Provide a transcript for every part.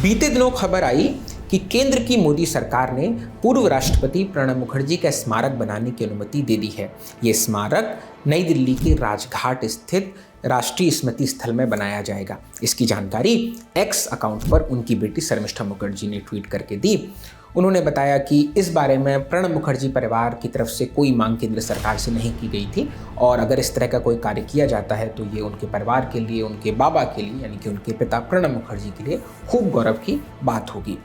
बीते दिनों खबर आई कि केंद्र की मोदी सरकार ने पूर्व राष्ट्रपति प्रणब मुखर्जी का स्मारक बनाने की अनुमति दे दी है। ये स्मारक नई दिल्ली के राजघाट स्थित राष्ट्रीय स्मृति स्थल में बनाया जाएगा। इसकी जानकारी एक्स अकाउंट पर उनकी बेटी शर्मिष्ठा मुखर्जी ने ट्वीट करके दी। उन्होंने बताया कि इस बारे में प्रणब मुखर्जी परिवार की तरफ से कोई मांग केंद्र सरकार से नहीं की गई थी और अगर इस तरह का कोई कार्य किया जाता है तो ये उनके परिवार के लिए, उनके बाबा के लिए यानी कि उनके पिता प्रणब मुखर्जी के लिए खूब गौरव की बात होगी।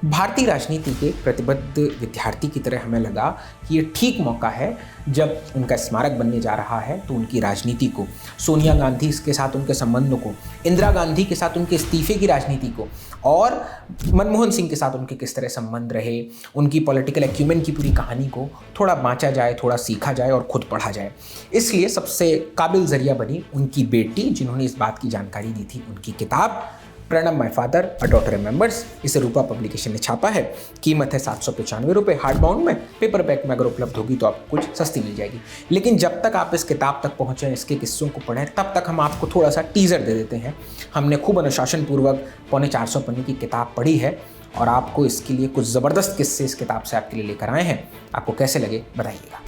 भारतीय राजनीति के प्रतिबद्ध विद्यार्थी की तरह हमें लगा कि ये ठीक मौका है जब उनका स्मारक बनने जा रहा है तो उनकी राजनीति को, सोनिया गांधी के साथ उनके संबंधों को, इंदिरा गांधी के साथ उनके इस्तीफे की राजनीति को और मनमोहन सिंह के साथ उनके किस तरह संबंध रहे, उनकी पॉलिटिकल एक्यूमेन की पूरी कहानी को थोड़ा बाँचा जाए, थोड़ा सीखा जाए और खुद पढ़ा जाए। इसलिए सबसे काबिल जरिया बनी उनकी बेटी जिन्होंने इस बात की जानकारी दी थी। उनकी किताब Pranab my father a daughter remembers, इसे रूपा पब्लिकेशन ने छापा है। कीमत है 795 रुपये हार्ड बाउंड में। पेपर बैक में अगर उपलब्ध होगी तो आपको कुछ सस्ती मिल जाएगी। लेकिन जब तक आप इस किताब तक पहुँचें, इसके किस्सों को पढ़ें, तब तक हम आपको थोड़ा सा टीज़र दे देते हैं। हमने खूब अनुशासनपूर्वक 450 पन्ने की किताब पढ़ी है और आपको इसके लिए कुछ ज़बरदस्त किस्से इस किताब से आपके लिए लेकर आए हैं। आपको कैसे लगे बताइएगा।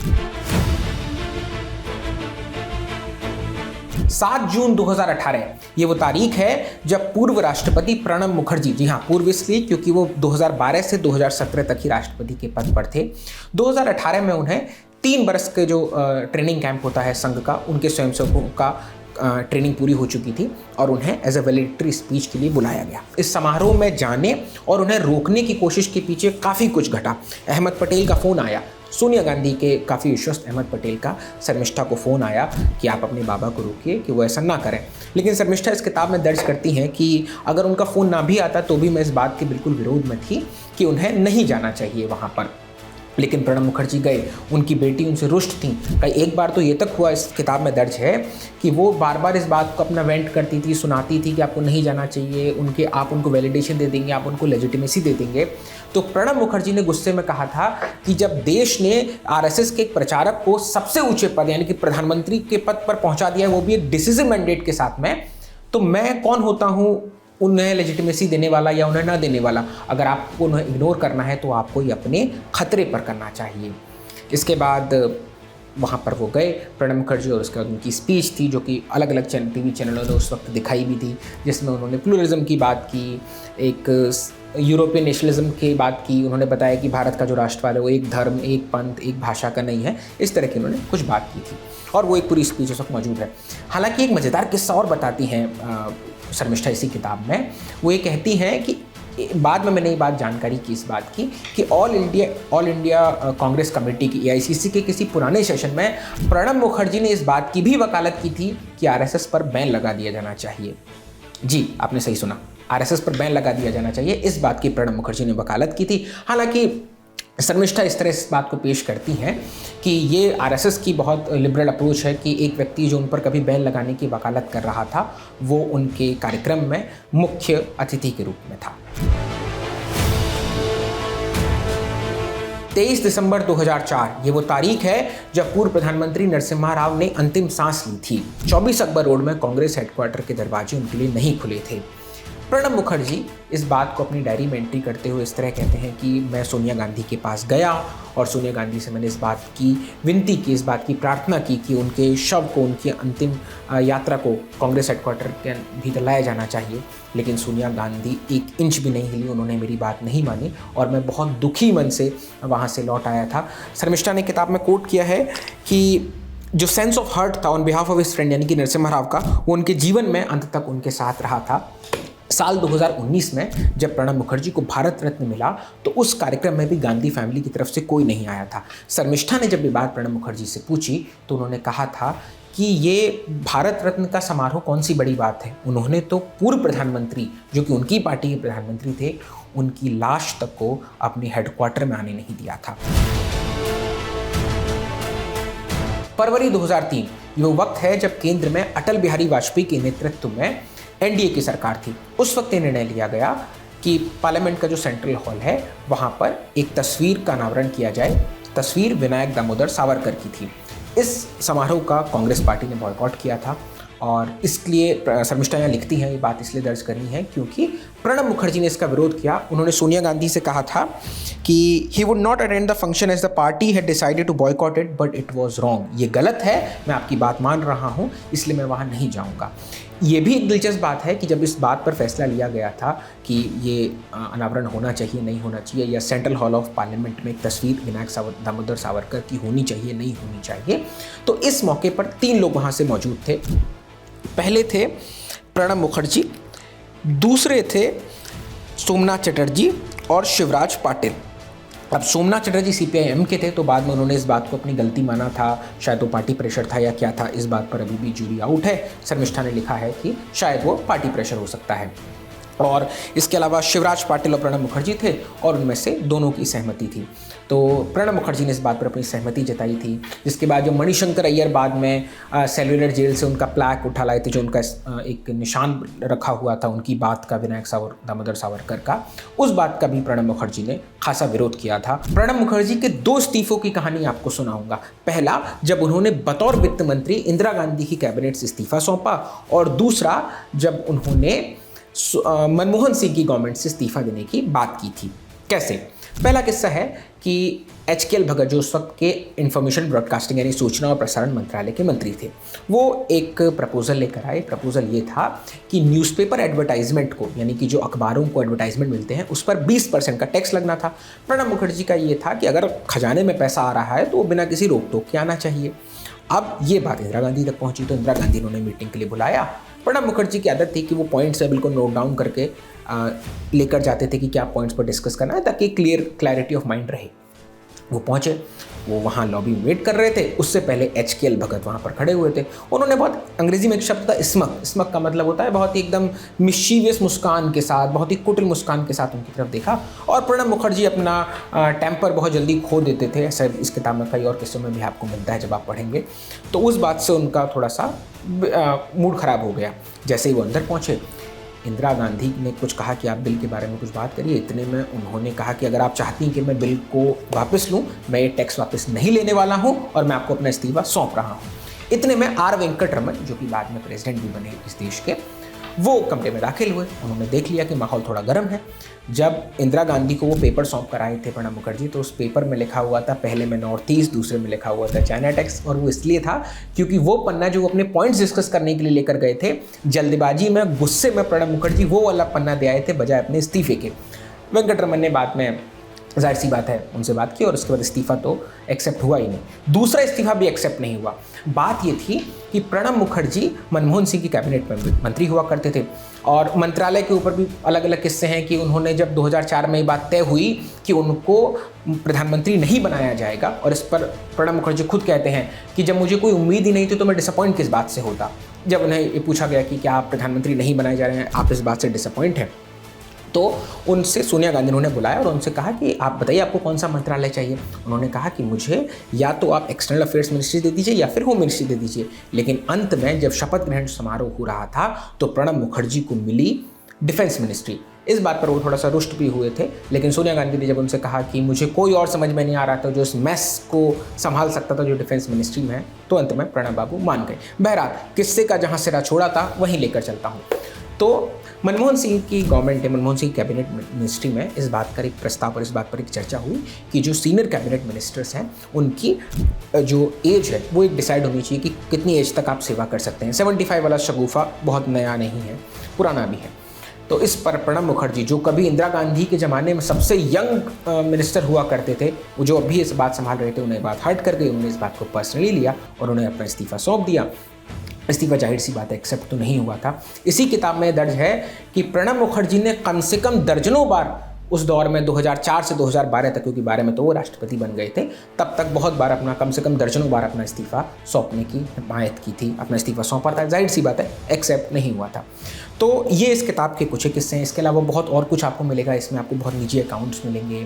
7 जून 2018 ये वो तारीख है जब पूर्व राष्ट्रपति प्रणब मुखर्जी, जी हाँ पूर्व इसलिए क्योंकि वो 2012 से 2017 तक ही राष्ट्रपति के पद पर थे। 2018 में उन्हें 3 बरस के जो ट्रेनिंग कैंप होता है संघ का, उनके स्वयंसेवकों का ट्रेनिंग पूरी हो चुकी थी और उन्हें एज अ वैलेडिक्टरी स्पीच के लिए बुलाया गया। इस समारोह में जाने और उन्हें रोकने की कोशिश के पीछे काफ़ी कुछ घटा। अहमद पटेल का फ़ोन आया, सोनिया गांधी के काफ़ी विश्वस्त अहमद पटेल का शर्मिष्ठा को फ़ोन आया कि आप अपने बाबा को रोकिए कि वो ऐसा ना करें। लेकिन शर्मिष्ठा इस किताब में दर्ज करती हैं कि अगर उनका फ़ोन ना भी आता तो भी मैं इस बात के बिल्कुल विरोध में थी कि उन्हें नहीं जाना चाहिए वहाँ पर। लेकिन प्रणब मुखर्जी गए, उनकी बेटी उनसे रुष्ट थी। कई एक बार तो ये तक हुआ, इस किताब में दर्ज है कि वो बार बार इस बात को अपना वेंट करती थी, सुनाती थी कि आपको नहीं जाना चाहिए, आप उनको वैलिडेशन दे देंगे, आप उनको लेजिटिमेसी दे देंगे। तो प्रणब मुखर्जी ने गुस्से में कहा था कि जब देश ने आरएसएस के एक प्रचारक को सबसे ऊंचे पद यानी कि प्रधानमंत्री के पद पर पहुंचा दिया है, वो भी एक डिसिसिव मैंडेट के साथ में, तो मैं कौन होता हूँ उन्हें लेजिटिमेसी देने वाला या उन्हें ना देने वाला। अगर आपको उन्हें इग्नोर करना है तो आपको ये अपने खतरे पर करना चाहिए। इसके बाद वहाँ पर वो गए प्रणब मुखर्जी और उसके बाद उनकी स्पीच थी जो कि अलग अलग टीवी चैनलों ने उस वक्त दिखाई भी थी, जिसमें उन्होंने प्लूरलिज्म की बात की, एक यूरोपियन नेशनलिज्म की बात की। उन्होंने बताया कि भारत का जो राष्ट्रवाद है वो एक धर्म, एक पंथ, एक भाषा का नहीं है। इस तरह की उन्होंने कुछ बात की थी और वो एक पूरी स्पीच उस वक्त मौजूद है। हालांकि एक मज़ेदार किस्सा और बताती हैं शर्मिष्ठा इसी किताब में। वो ये कहती हैं कि बाद में मैंने ये बात जानकारी की इस बात की कि ऑल इंडिया कांग्रेस कमेटी की एआईसीसी के किसी पुराने सेशन में प्रणब मुखर्जी ने इस बात की भी वकालत की थी कि आरएसएस पर बैन लगा दिया जाना चाहिए। जी आपने सही सुना, आरएसएस पर बैन लगा दिया जाना चाहिए, इस बात की प्रणब मुखर्जी ने वकालत की थी। हालांकि शर्मिष्ठा इस तरह इस बात को पेश करती हैं कि ये आरएसएस की बहुत लिबरल अप्रोच है कि एक व्यक्ति जो उन पर कभी बैन लगाने की वकालत कर रहा था वो उनके कार्यक्रम में मुख्य अतिथि के रूप में था। 23 दिसंबर 2004 ये वो तारीख है जब पूर्व प्रधानमंत्री नरसिम्हा राव ने अंतिम सांस ली थी। 24 अकबर रोड में कांग्रेस हेडक्वार्टर के दरवाजे उनके लिए नहीं खुले थे। प्रणब मुखर्जी इस बात को अपनी डायरी में एंट्री करते हुए इस तरह कहते हैं कि मैं सोनिया गांधी के पास गया और सोनिया गांधी से मैंने इस बात की विनती की, इस बात की प्रार्थना की कि उनके शव को, उनकी अंतिम यात्रा को कांग्रेस हेडक्वार्टर के भीतर लाया जाना चाहिए। लेकिन सोनिया गांधी 1 इंच भी नहीं हिली, उन्होंने मेरी बात नहीं मानी और मैं बहुत दुखी मन से वहाँ से लौट आया था। शर्मिष्ठा ने किताब में कोट किया है कि जो सेंस ऑफ हर्ट था on behalf of his friend यानी कि नरसिम्हा राव का, वो उनके जीवन में अंत तक उनके साथ रहा था। साल 2019 में जब प्रणब मुखर्जी को भारत रत्न मिला तो उस कार्यक्रम में भी गांधी फैमिली की तरफ से कोई नहीं आया था। शर्मिष्ठा ने जब ये बात प्रणब मुखर्जी से पूछी तो उन्होंने कहा था कि ये भारत रत्न का समारोह कौन सी बड़ी बात है। उन्होंने तो पूर्व प्रधानमंत्री जो कि उनकी पार्टी के प्रधानमंत्री थे, उनकी लाश तक को अपने हेडक्वार्टर में आने नहीं दिया था। फरवरी 2003 ये वो वक्त है जब केंद्र में अटल बिहारी वाजपेयी के नेतृत्व में एनडीए की सरकार थी। उस वक्त ये निर्णय लिया गया कि पार्लियामेंट का जो सेंट्रल हॉल है वहाँ पर एक तस्वीर का अनावरण किया जाए। तस्वीर विनायक दामोदर सावरकर की थी। इस समारोह का कांग्रेस पार्टी ने बॉयकॉट किया था और इसलिए शर्मिष्ठा यहाँ लिखती हैं, ये बात इसलिए दर्ज करनी है क्योंकि प्रणब मुखर्जी ने इसका विरोध किया। उन्होंने सोनिया गांधी से कहा था कि he would not attend the function as the party had decided to boycott it but it was wrong. ये गलत है, मैं आपकी बात मान रहा हूँ, इसलिए मैं वहाँ नहीं जाऊँगा। ये भी एक दिलचस्प बात है कि जब इस बात पर फैसला लिया गया था कि ये अनावरण होना चाहिए नहीं होना चाहिए, या सेंट्रल हॉल ऑफ पार्लियामेंट में एक तस्वीर विनायक दामोदर सावरकर की होनी चाहिए नहीं होनी चाहिए, तो इस मौके पर 3 लोग वहाँ से मौजूद थे। पहले थे प्रणब मुखर्जी, दूसरे थे सोमनाथ चटर्जी और शिवराज पाटिल। अब सोमनाथ चटर्जी सीपीआई-एम के थे, तो बाद में उन्होंने इस बात को अपनी गलती माना था, शायद वो पार्टी प्रेशर था या क्या था, इस बात पर अभी भी जूरी आउट है। शर्मिष्ठा ने लिखा है कि शायद वो पार्टी प्रेशर हो सकता है। और इसके अलावा शिवराज पाटिल और प्रणब मुखर्जी थे और उनमें से दोनों की सहमति थी। तो प्रणब मुखर्जी ने इस बात पर अपनी सहमति जताई थी, जिसके बाद जो मणिशंकर अय्यर बाद में सेलुलर जेल से उनका प्लैक उठा लाए थे, जो उनका एक निशान रखा हुआ था उनकी बात का, विनायक दामोदर सावरकर का, उस बात का भी प्रणब मुखर्जी ने खासा विरोध किया था। प्रणब मुखर्जी के 2 इस्तीफों की कहानी आपको सुनाऊंगा। पहला, जब उन्होंने बतौर वित्त मंत्री इंदिरा गांधी की कैबिनेट से इस्तीफा सौंपा, और दूसरा जब उन्होंने मनमोहन सिंह की गवर्नमेंट से इस्तीफा देने की बात की थी। कैसे? पहला किस्सा है कि HKL भगत, जो उस वक्त के इंफॉर्मेशन ब्रॉडकास्टिंग यानी सूचना और प्रसारण मंत्रालय के मंत्री थे, वो एक प्रपोजल लेकर आए। प्रपोजल ये था कि न्यूज़पेपर एडवर्टाइजमेंट को, यानी कि जो अखबारों को एडवर्टाइजमेंट मिलते हैं, उस पर 20% का टैक्स लगना था। प्रणब मुखर्जी का ये था कि अगर खजाने में पैसा आ रहा है तो वो बिना किसी रोक टोक के आना चाहिए। अब ये बात इंदिरा गांधी तक पहुंची, तो इंदिरा गांधी ने मीटिंग के लिए बुलाया। प्रणब मुखर्जी की आदत थी कि वो पॉइंट्स है बिल्कुल नोट डाउन करके लेकर जाते थे कि क्या पॉइंट्स पर डिस्कस करना है, ताकि क्लैरिटी ऑफ माइंड रहे। वो पहुँचे, वो वहाँ लॉबी में वेट कर रहे थे। उससे पहले HKL भगत वहाँ पर खड़े हुए थे। उन्होंने बहुत, अंग्रेजी में एक शब्द था स्मक, स्मक का मतलब होता है बहुत ही एकदम मिशीवियस मुस्कान के साथ, बहुत ही कुटिल मुस्कान के साथ उनकी तरफ देखा। और प्रणब मुखर्जी अपना टेम्पर बहुत जल्दी खो देते थे। ऐसा इस किताब में कई और किस्सों में भी आपको मिलता है जब आप पढ़ेंगे। तो उस बात से उनका थोड़ा सा मूड ख़राब हो गया। जैसे ही वो अंदर पहुँचे, इंदिरा गांधी ने कुछ कहा कि आप बिल के बारे में कुछ बात करिए। इतने में उन्होंने कहा कि अगर आप चाहती हैं कि मैं बिल को वापस लूं, मैं ये टैक्स वापस नहीं लेने वाला हूं और मैं आपको अपना इस्तीफा सौंप रहा हूं। इतने में R वेंकटरमन, जो कि बाद में प्रेसिडेंट भी बने इस देश के, वो कमरे में दाखिल हुए। उन्होंने देख लिया कि माहौल थोड़ा गर्म है। जब इंदिरा गांधी को वो पेपर सौंप कर आए थे प्रणब मुखर्जी, तो उस पेपर में लिखा हुआ था, पहले में नॉर्थ ईस्ट, दूसरे में लिखा हुआ था चाइना टैक्स। और वो इसलिए था क्योंकि वो पन्ना जो वो अपने पॉइंट्स डिस्कस करने के लिए लेकर गए थे, जल्दबाजी में, गुस्से में प्रणब मुखर्जी वो वाला पन्ना दे आए थे बजाय अपने इस्तीफे के। वेंकटरमन ने बाद में, जाहिर सी बात है, उनसे बात की और उसके बाद इस्तीफा तो एक्सेप्ट हुआ ही नहीं। दूसरा इस्तीफा भी एक्सेप्ट नहीं हुआ। बात ये थी कि प्रणब मुखर्जी मनमोहन सिंह की कैबिनेट में मंत्री हुआ करते थे, और मंत्रालय के ऊपर भी अलग अलग किस्से हैं कि उन्होंने, जब 2004 में ये बात तय हुई कि उनको प्रधानमंत्री नहीं बनाया जाएगा, और इस पर प्रणब मुखर्जी खुद कहते हैं कि जब मुझे कोई उम्मीद ही नहीं थी तो मैं डिसअपॉइंट किस बात से होता। जब उन्हें ये पूछा गया कि क्या आप प्रधानमंत्री नहीं बनाए जा रहे हैं, आप इस बात से डिसअपॉइंट हैं, तो उनसे सोनिया गांधी ने भुलाया और उनसे कहा कि आप बताइए आपको कौन सा मंत्रालय चाहिए। उन्होंने कहा कि मुझे या तो आप एक्सटर्नल अफेयर्स मिनिस्ट्री दे दीजिए या फिर होम मिनिस्ट्री दे दीजिए। लेकिन अंत में जब शपथ ग्रहण समारोह हो रहा था तो प्रणब मुखर्जी को मिली डिफेंस मिनिस्ट्री। इस बात पर वो थोड़ा सा रुष्ट भी हुए थे, लेकिन सोनिया गांधी ने जब उनसे कहा कि मुझे कोई और समझ में नहीं आ रहा था जो इस मैस को संभाल सकता था जो डिफेंस मिनिस्ट्री में है, तो अंत में प्रणब बाबू मान गए। बहरहाल, किस्से का जहाँ सिरा छोड़ा था वहीं लेकर चलता हूँ। तो मनमोहन सिंह की गवर्नमेंट है, मनमोहन सिंह कैबिनेट मिनिस्ट्री में इस बात का एक प्रस्ताव और इस बात पर एक चर्चा हुई कि जो सीनियर कैबिनेट मिनिस्टर्स हैं उनकी जो एज है वो एक डिसाइड होनी चाहिए कि कितनी एज तक आप सेवा कर सकते हैं। 75 वाला शगुफा बहुत नया नहीं है, पुराना भी है। तो इस पर प्रणब मुखर्जी, जो कभी इंदिरा गांधी के ज़माने में सबसे यंग मिनिस्टर हुआ करते थे, वो जो अभी इस बात संभाल रहे थे, उन्हें बात हर्ट कर गई। उन्होंने इस बात को पर्सनली लिया और उन्हें अपना इस्तीफा सौंप दिया। इस्तीफा जाहिर सी बात है एक्सेप्ट तो नहीं हुआ था। इसी किताब में दर्ज है कि प्रणब मुखर्जी ने कम से कम दर्जनों बार उस दौर में 2004 से 2012 तक, क्योंकि 12 में तो वो राष्ट्रपति बन गए थे, तब तक बहुत बार अपना, कम से कम दर्जनों बार अपना इस्तीफा सौंपने की हिमायत की थी, अपना इस्तीफा सौंपा था। जाहिर सी बात है एक्सेप्ट नहीं हुआ था। तो ये इस किताब के कुछ एक किस्से हैं। इसके अलावा बहुत और कुछ आपको मिलेगा इसमें। आपको बहुत निजी अकाउंट्स मिलेंगे।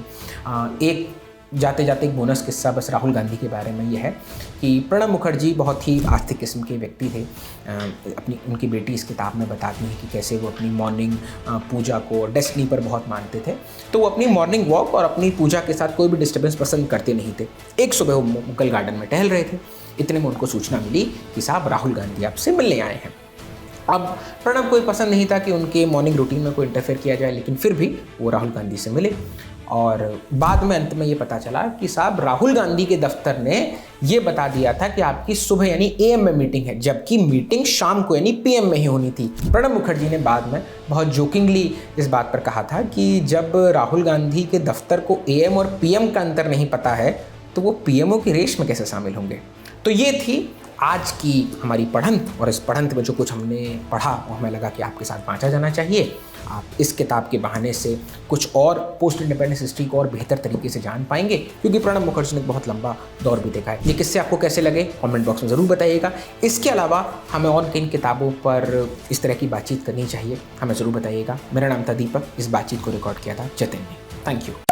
एक जाते जाते एक बोनस किस्सा बस राहुल गांधी के बारे में यह है कि प्रणब मुखर्जी बहुत ही आस्तिक किस्म के व्यक्ति थे। उनकी बेटी इस किताब में बताती है कि कैसे वो अपनी मॉर्निंग पूजा को डेस्टिनी पर बहुत मानते थे। तो वो अपनी मॉर्निंग वॉक और अपनी पूजा के साथ कोई भी डिस्टर्बेंस पसंद करते नहीं थे। एक सुबह वो मुगल गार्डन में टहल रहे थे। इतने में उनको सूचना मिली कि साहब राहुल गांधी आपसे मिलने आए हैं। अब प्रणब को ये पसंद नहीं था कि उनके मॉर्निंग रूटीन में कोई इंटरफेयर किया जाए, लेकिन फिर भी वो राहुल गांधी से मिले और बाद में अंत में ये पता चला कि साहब राहुल गांधी के दफ्तर ने ये बता दिया था कि आपकी सुबह यानी एएम में मीटिंग है, जबकि मीटिंग शाम को यानी पीएम में ही होनी थी। प्रणब मुखर्जी ने बाद में बहुत जोकिंगली इस बात पर कहा था कि जब राहुल गांधी के दफ्तर को एएम और पीएम का अंतर नहीं पता है तो वो पीएमओ की रेस में कैसे शामिल होंगे। तो ये थी आज की हमारी पढ़ंत, और इस पढ़ंत में जो कुछ हमने पढ़ा वो हमें लगा कि आपके साथ बांटा जाना चाहिए। आप इस किताब के बहाने से कुछ और पोस्ट इंडिपेंडेंस हिस्ट्री को और बेहतर तरीके से जान पाएंगे, क्योंकि प्रणब मुखर्जी ने बहुत लंबा दौर भी देखा है। ये किस्से आपको कैसे लगे कमेंट बॉक्स में ज़रूर बताइएगा। इसके अलावा हमें और किन किताबों पर इस तरह की बातचीत करनी चाहिए हमें ज़रूर बताइएगा। मेरा नाम था दीपक, इस बातचीत को रिकॉर्ड किया था जतिन ने। Thank you.